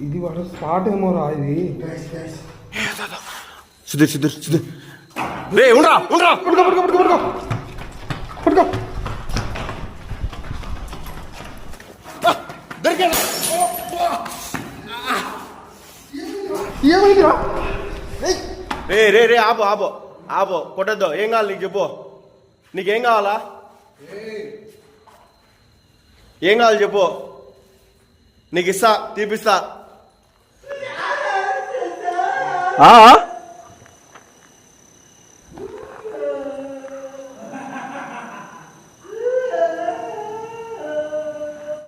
ఇది వాడు స్పాట్ ఏమో రా ఇది. సుధీర్ రే ఉండరా పట్టుకో ఏమైందిరా? రే ఆపో కొట్టద్దు. ఏం కావాలి నీకు చెప్పు. నీకేం కావాలా? ఏం కావాలి చెప్పు, నీకు ఇస్తా, తీపిస్తా.